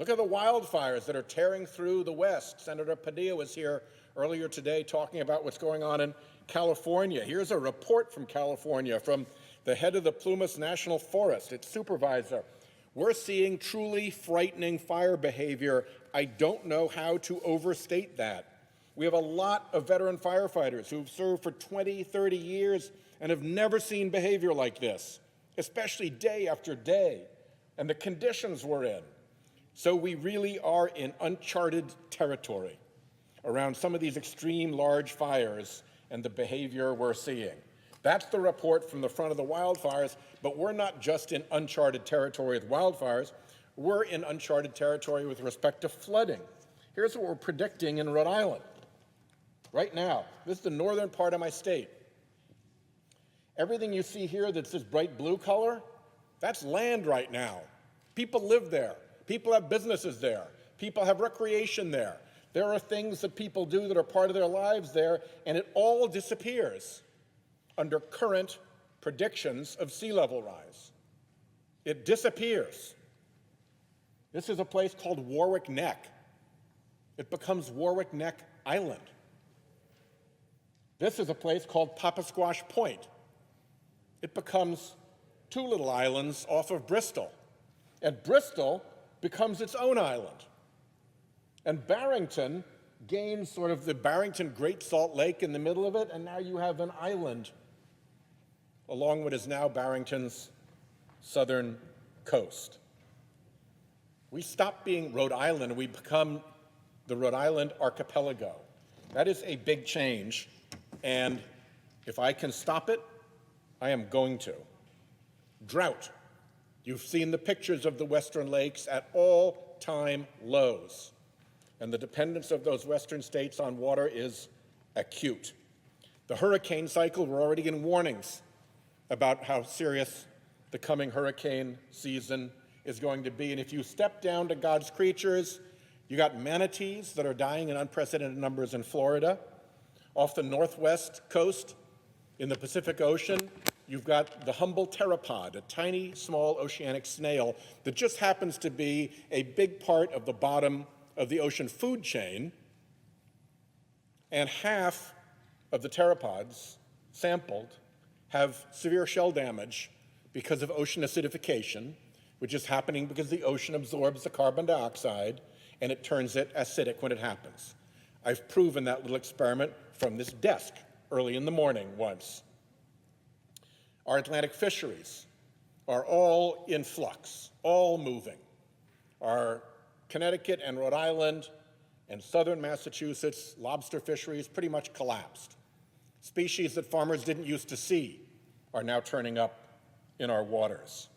Look at the wildfires that are tearing through the West. Senator Padilla was here earlier today talking about what's going on in California. Here's a report from California from the head of the Plumas National Forest, its supervisor. We're seeing truly frightening fire behavior. I don't know how to overstate that. We have a lot of veteran firefighters who've served for 20, 30 years and have never seen behavior like this, especially day after day, and the conditions we're in. So we really are in uncharted territory around some of these extreme large fires and the behavior we're seeing. That's the report from the front of the wildfires, but we're not just in uncharted territory with wildfires, we're in uncharted territory with respect to flooding. Here's what we're predicting in Rhode Island. Right now, this is the northern part of my state. Everything you see here that's this bright blue color, that's land right now. People live there. People have businesses there. People have recreation there. There are things that people do that are part of their lives there, and it all disappears under current predictions of sea level rise. It disappears. This is a place called Warwick Neck. It becomes Warwick Neck Island. This is a place called Papasquash Point. It becomes two little islands off of Bristol. And Bristol becomes its own island. And Barrington gains sort of the Barrington Great Salt Lake in the middle of it, and now you have an island along what is now Barrington's southern coast. We stop being Rhode Island and we become the Rhode Island archipelago. That is a big change, and if I can stop it, I am going to. Drought. You've seen the pictures of the western lakes at all-time lows, and the dependence of those western states on water is acute. The hurricane cycle, we're already getting warnings about how serious the coming hurricane season is going to be. And if you step down to God's creatures, you got manatees that are dying in unprecedented numbers in Florida. Off the northwest coast in the Pacific Ocean, you've got the humble pteropod, a tiny, small oceanic snail that just happens to be a big part of the bottom of the ocean food chain, and half of the pteropods sampled have severe shell damage because of ocean acidification, which is happening because the ocean absorbs the carbon dioxide and it turns it acidic when it happens. I've proven that little experiment from this desk early in the morning once. Our Atlantic fisheries are all in flux, all moving. Our Connecticut and Rhode Island and southern Massachusetts lobster fisheries pretty much collapsed. Species that farmers didn't used to see are now turning up in our waters.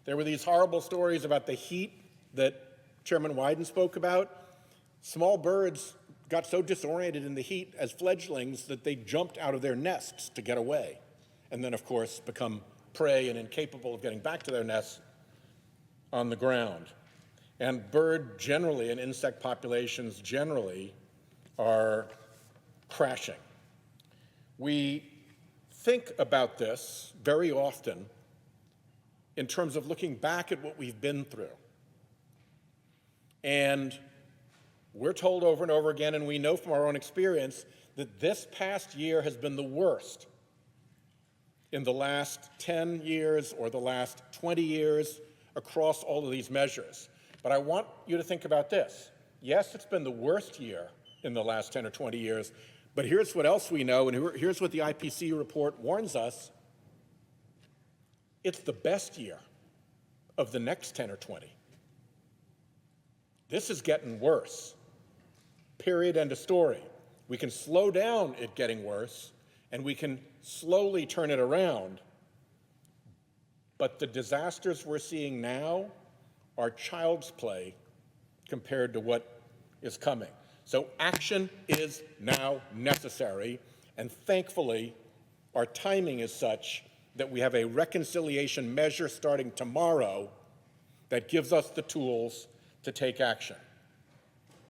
There were these horrible stories about the heat that Chairman Wyden spoke about. Small birds got so disoriented in the heat as fledglings that they jumped out of their nests to get away, and then, of course, become prey and incapable of getting back to their nests on the ground. And bird generally and insect populations generally are crashing. We think about this very often in terms of looking back at what we've been through. And we're told over and over again, and we know from our own experience, that this past year has been the worst in the last 10 years or the last 20 years across all of these measures. But I want you to think about this. Yes, it's been the worst year in the last 10 or 20 years, but here's what else we know, and here's what the IPCC report warns us. It's the best year of the next 10 or 20. This is getting worse. Period, end of story. We can slow down it getting worse, and we can slowly turn it around. But the disasters we're seeing now are child's play compared to what is coming. So action is now necessary, and thankfully, our timing is such that we have a reconciliation measure starting tomorrow that gives us the tools to take action.